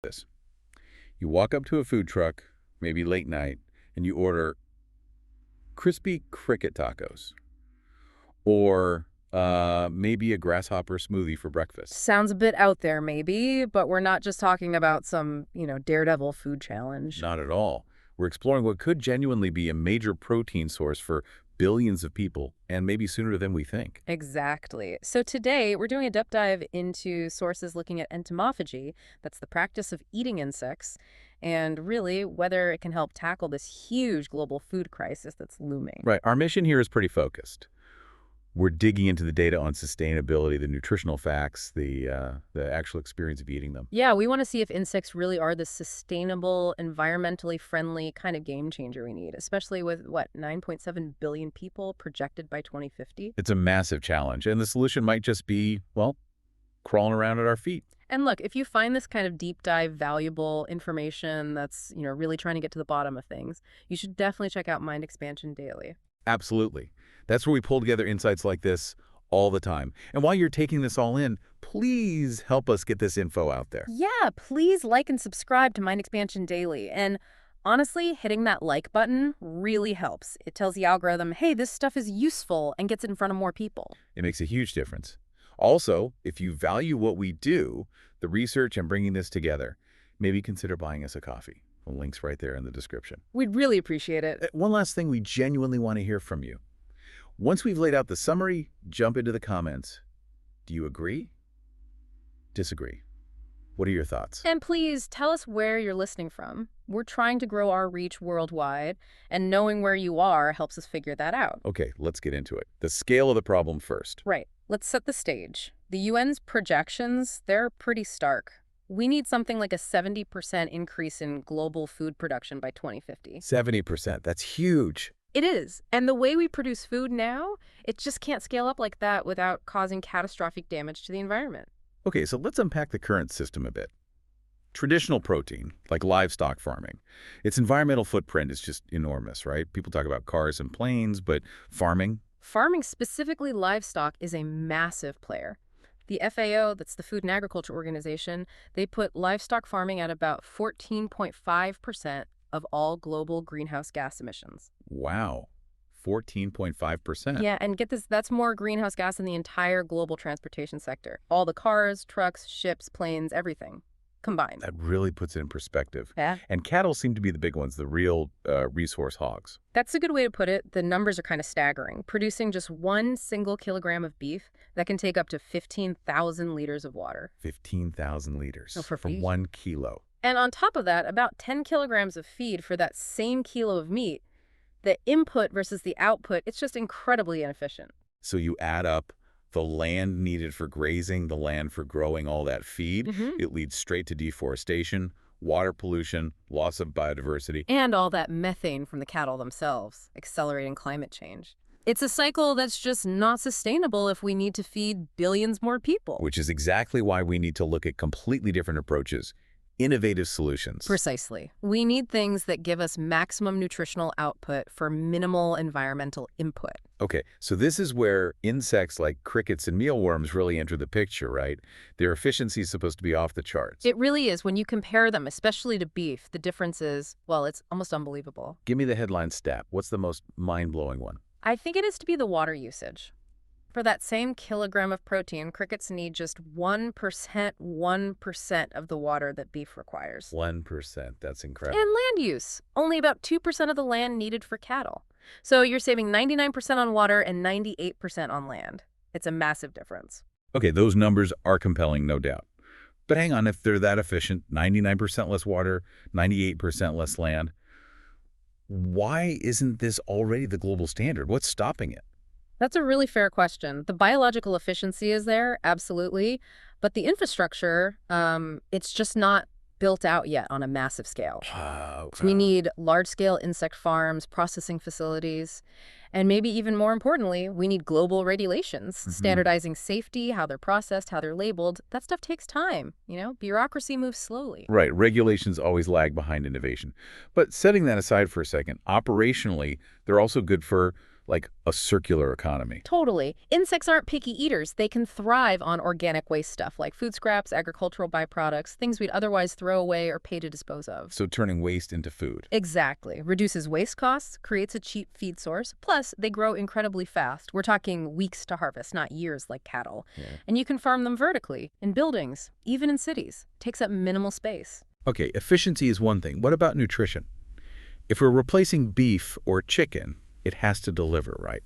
this. You walk up to a food truck, maybe late night, and you order crispy cricket tacos or maybe a grasshopper smoothie for breakfast. Sounds a bit out there, maybe, but we're not just talking about some, daredevil food challenge. Not at all. We're exploring what could genuinely be a major protein source for billions of people, and maybe sooner than we think. Exactly. So today, we're doing a deep dive into sources looking at entomophagy, that's the practice of eating insects, and really whether it can help tackle this huge global food crisis that's looming. Right. Our mission here is pretty focused. We're digging into the data on sustainability, the nutritional facts, the actual experience of eating them. Yeah, we want to see if insects really are the sustainable, environmentally friendly kind of game changer we need, especially with, 9.7 billion people projected by 2050? It's a massive challenge, and the solution might just be, well, crawling around at our feet. And look, if you find this kind of deep dive valuable information that's, really trying to get to the bottom of things, you should definitely check out Mind Expansion Daily. Absolutely. That's where we pull together insights like this all the time. And while you're taking this all in, please help us get this info out there. Yeah, please like and subscribe to Mind Expansion Daily. And honestly, hitting that like button really helps. It tells the algorithm, hey, this stuff is useful, and gets it in front of more people. It makes a huge difference. Also, if you value what we do, the research and bringing this together, maybe consider buying us a coffee. The link's right there in the description. We'd really appreciate it. One last thing we genuinely want to hear from you. Once we've laid out the summary, jump into the comments. Do you agree? Disagree? What are your thoughts? And please tell us where you're listening from. We're trying to grow our reach worldwide, and knowing where you are helps us figure that out. Okay, let's get into it. The scale of the problem first. Right. Let's set the stage. The UN's projections, they're pretty stark. We need something like a 70% increase in global food production by 2050. 70%. That's huge. It is. And the way we produce food now, it just can't scale up like that without causing catastrophic damage to the environment. Okay, so let's unpack the current system a bit. Traditional protein, like livestock farming, its environmental footprint is just enormous, right? People talk about cars and planes, but farming? Farming, specifically livestock, is a massive player. The FAO, that's the Food and Agriculture Organization, they put livestock farming at about 14.5% of all global greenhouse gas emissions. Wow, 14.5%. Yeah, and get this, that's more greenhouse gas than the entire global transportation sector. All the cars, trucks, ships, planes, everything combined. That really puts it in perspective. Yeah. And cattle seem to be the big ones, the real resource hogs. That's a good way to put it. The numbers are kind of staggering. Producing just 1 single kilogram of beef, that can take up to 15,000 liters of water. 15,000 liters For 1 kilo. And on top of that, about 10 kilograms of feed for that same kilo of meat. The input versus the output, it's just incredibly inefficient. So you add up the land needed for grazing, the land for growing all that feed. It leads straight to deforestation, water pollution, loss of biodiversity. And all that methane from the cattle themselves, accelerating climate change. It's a cycle that's just not sustainable if we need to feed billions more people. Which is exactly why we need to look at completely different approaches, innovative solutions. Precisely. We need things that give us maximum nutritional output for minimal environmental input. Okay, so this is where insects like crickets and mealworms really enter the picture, right? Their efficiency is supposed to be off the charts. It really is. When you compare them, especially to beef, the difference is, well, it's almost unbelievable. Give me the headline stat. What's the most mind-blowing one? I think it is to be the water usage. For that same kilogram of protein, crickets need just 1% of the water that beef requires. 1%. That's incredible. And land use. Only about 2% of the land needed for cattle. So you're saving 99% on water and 98% on land. It's a massive difference. Okay, those numbers are compelling, no doubt. But hang on, if they're that efficient, 99% less water, 98% less land, why isn't this already the global standard? What's stopping it? That's a really fair question. The biological efficiency is there, absolutely. But the infrastructure, it's just not built out yet on a massive scale. We need large-scale insect farms, processing facilities, and maybe even more importantly, we need global regulations, standardizing safety, how they're processed, how they're labeled. That stuff takes time, Bureaucracy moves slowly. Right, regulations always lag behind innovation. But setting that aside for a second, operationally, they're also good for like a circular economy. Totally. Insects aren't picky eaters. They can thrive on organic waste stuff like food scraps, agricultural byproducts, things we'd otherwise throw away or pay to dispose of. So turning waste into food. Exactly. Reduces waste costs, creates a cheap feed source. Plus, they grow incredibly fast. We're talking weeks to harvest, not years like cattle. Yeah. And you can farm them vertically, in buildings, even in cities. Takes up minimal space. Okay, efficiency is one thing. What about nutrition? If we're replacing beef or chicken, it has to deliver, right?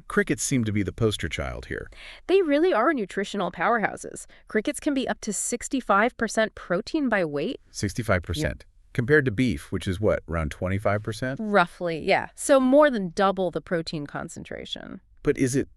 Crickets seem to be the poster child here. They really are nutritional powerhouses. Crickets can be up to 65% protein by weight. 65%. Compared to beef, which is what, around 25%? Roughly, yeah. So more than double the protein concentration. But is it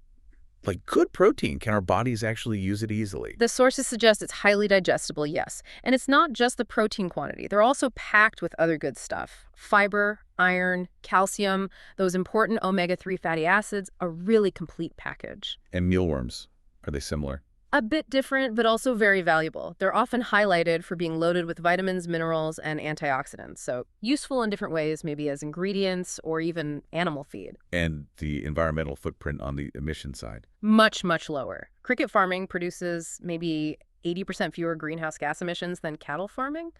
like good protein? Can our bodies actually use it easily? The sources suggest it's highly digestible, yes. And it's not just the protein quantity. They're also packed with other good stuff. Fiber, iron, calcium, those important omega-3 fatty acids, a really complete package. And mealworms, are they similar? A bit different, but also very valuable. They're often highlighted for being loaded with vitamins, minerals, and antioxidants. So useful in different ways, maybe as ingredients or even animal feed. And the environmental footprint on the emission side? Much, much lower. Cricket farming produces maybe 80% fewer greenhouse gas emissions than cattle farming.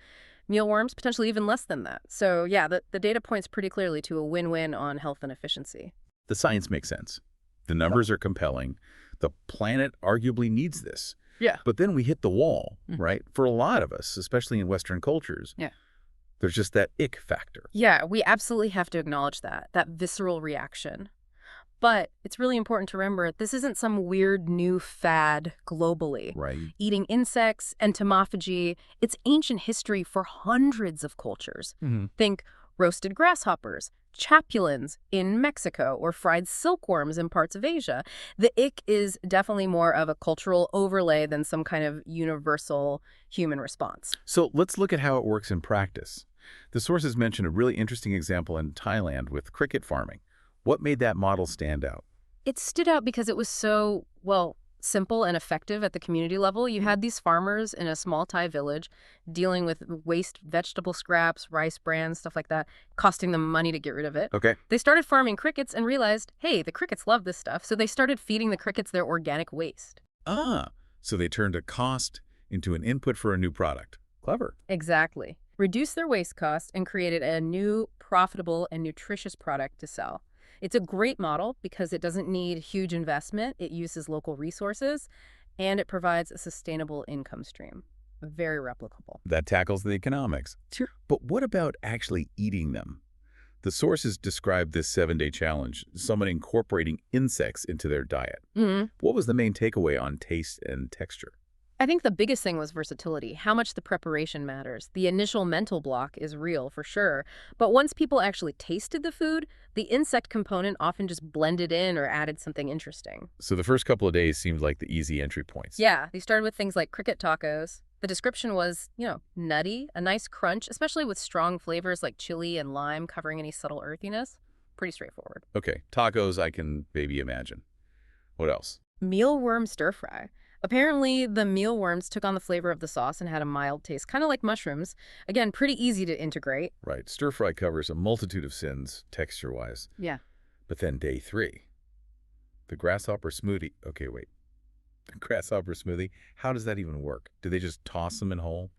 Mealworms, potentially even less than that. So yeah, the data points pretty clearly to a win-win on health and efficiency. The science makes sense. The numbers are compelling. The planet arguably needs this. Yeah. But then we hit the wall, right? For a lot of us, especially in Western cultures. Yeah. There's just that ick factor. Yeah, we absolutely have to acknowledge that visceral reaction. But it's really important to remember this isn't some weird new fad globally. Right. Eating insects, entomophagy, it's ancient history for hundreds of cultures. Think roasted grasshoppers, chapulins in Mexico, or fried silkworms in parts of Asia. The ick is definitely more of a cultural overlay than some kind of universal human response. So let's look at how it works in practice. The sources mention a really interesting example in Thailand with cricket farming. What made that model stand out? It stood out because it was so, well, simple and effective at the community level. You had these farmers in a small Thai village dealing with waste vegetable scraps, rice bran, stuff like that, costing them money to get rid of it. Okay. They started farming crickets and realized, hey, the crickets love this stuff. So they started feeding the crickets their organic waste. So they turned a cost into an input for a new product. Clever. Exactly. Reduced their waste costs and created a new, profitable, and nutritious product to sell. It's a great model because it doesn't need huge investment, it uses local resources, and it provides a sustainable income stream. Very replicable. That tackles the economics. Sure. But what about actually eating them? The sources describe this 7-day challenge, someone incorporating insects into their diet. What was the main takeaway on taste and texture? I think the biggest thing was versatility, how much the preparation matters. The initial mental block is real, for sure. But once people actually tasted the food, the insect component often just blended in or added something interesting. So the first couple of days seemed like the easy entry points. Yeah, they started with things like cricket tacos. The description was, nutty, a nice crunch, especially with strong flavors like chili and lime covering any subtle earthiness. Pretty straightforward. Okay, tacos I can maybe imagine. What else? Mealworm stir fry. Apparently, the mealworms took on the flavor of the sauce and had a mild taste, kind of like mushrooms. Again, pretty easy to integrate. Right. Stir fry covers a multitude of sins, texture-wise. Yeah. But then day 3, the grasshopper smoothie. Okay, wait. The grasshopper smoothie, how does that even work? Do they just toss them in whole?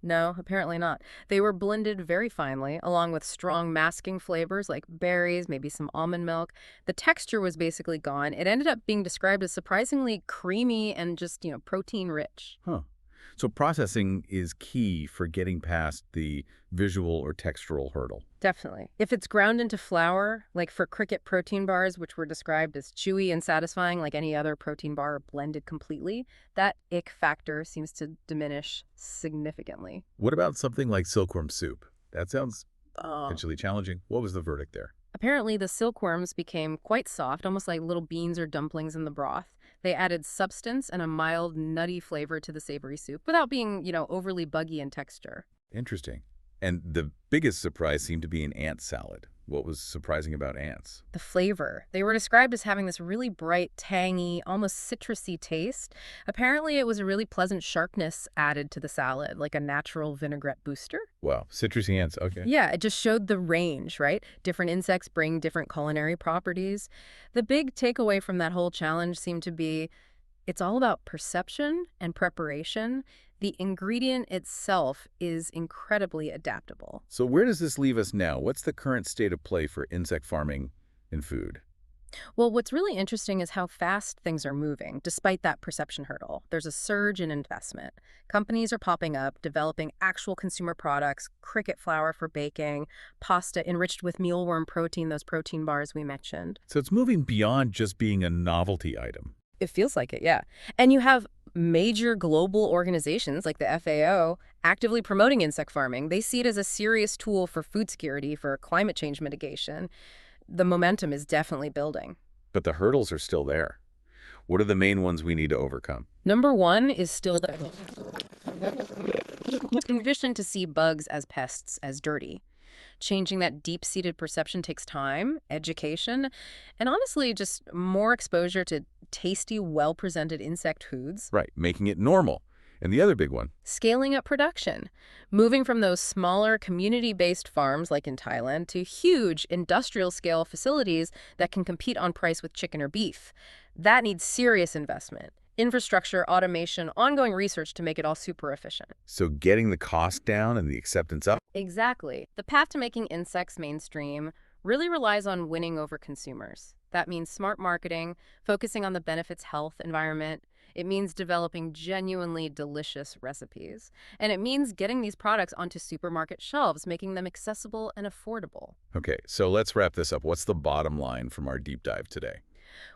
No, apparently not. They were blended very finely, along with strong masking flavors like berries, maybe some almond milk. The texture was basically gone. It ended up being described as surprisingly creamy and just, protein rich. So processing is key for getting past the visual or textural hurdle. Definitely. If it's ground into flour, like for cricket protein bars, which were described as chewy and satisfying like any other protein bar blended completely, that ick factor seems to diminish significantly. What about something like silkworm soup? That sounds potentially challenging. What was the verdict there? Apparently, the silkworms became quite soft, almost like little beans or dumplings in the broth. They added substance and a mild, nutty flavor to the savory soup without being, overly buggy in texture. Interesting. And the biggest surprise seemed to be an ant salad. What was surprising about ants? The flavor. They were described as having this really bright, tangy, almost citrusy taste. Apparently, it was a really pleasant sharpness added to the salad, like a natural vinaigrette booster. Wow, citrusy ants. Okay. Yeah, it just showed the range, right? Different insects bring different culinary properties. The big takeaway from that whole challenge seemed to be it's all about perception and preparation. The ingredient itself is incredibly adaptable. So where does this leave us now? What's the current state of play for insect farming in food? Well, what's really interesting is how fast things are moving, despite that perception hurdle. There's a surge in investment. Companies are popping up, developing actual consumer products, cricket flour for baking, pasta enriched with mealworm protein, those protein bars we mentioned. So it's moving beyond just being a novelty item. It feels like it, yeah. And you have major global organizations like the FAO actively promoting insect farming. They see it as a serious tool for food security, for climate change mitigation. The momentum is definitely building. But the hurdles are still there. What are the main ones we need to overcome? Number one is still the condition to see bugs as pests, as dirty. Changing that deep-seated perception takes time, education, and honestly, just more exposure to tasty, well-presented insect foods. Right, making it normal. And the other big one, Scaling up production, moving from those smaller community-based farms like in Thailand to huge industrial-scale facilities that can compete on price with chicken or beef. That needs serious investment. Infrastructure, automation, ongoing research to make it all super efficient. so getting the cost down and the acceptance up. Exactly. The path to making insects mainstream really relies on winning over consumers. That means smart marketing, focusing on the benefits, health, environment. It means developing genuinely delicious recipes. And it means getting these products onto supermarket shelves, making them accessible and affordable. Okay, so let's wrap this up. What's the bottom line from our deep dive today?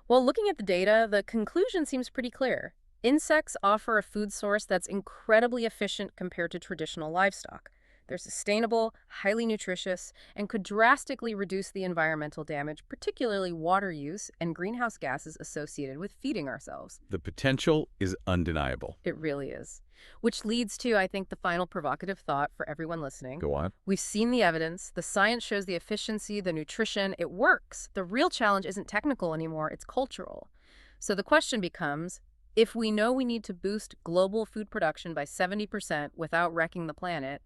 Well, looking at the data, the conclusion seems pretty clear. Insects offer a food source that's incredibly efficient compared to traditional livestock. They're sustainable, highly nutritious, and could drastically reduce the environmental damage, particularly water use and greenhouse gases associated with feeding ourselves. The potential is undeniable. It really is. Which leads to, I think, the final provocative thought for everyone listening. Go on. We've seen the evidence. The science shows the efficiency, the nutrition. It works. The real challenge isn't technical anymore. It's cultural. So the question becomes, if we know we need to boost global food production by 70% without wrecking the planet,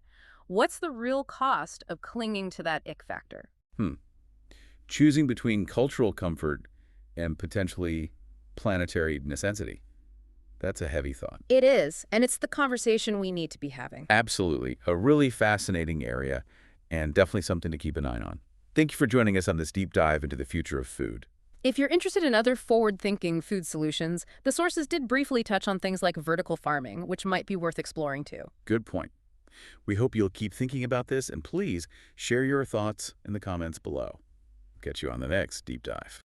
what's the real cost of clinging to that ick factor? Choosing between cultural comfort and potentially planetary necessity. That's a heavy thought. It is, and it's the conversation we need to be having. Absolutely. A really fascinating area and definitely something to keep an eye on. Thank you for joining us on this deep dive into the future of food. If you're interested in other forward-thinking food solutions, the sources did briefly touch on things like vertical farming, which might be worth exploring too. Good point. We hope you'll keep thinking about this, and please share your thoughts in the comments below. Catch you on the next deep dive.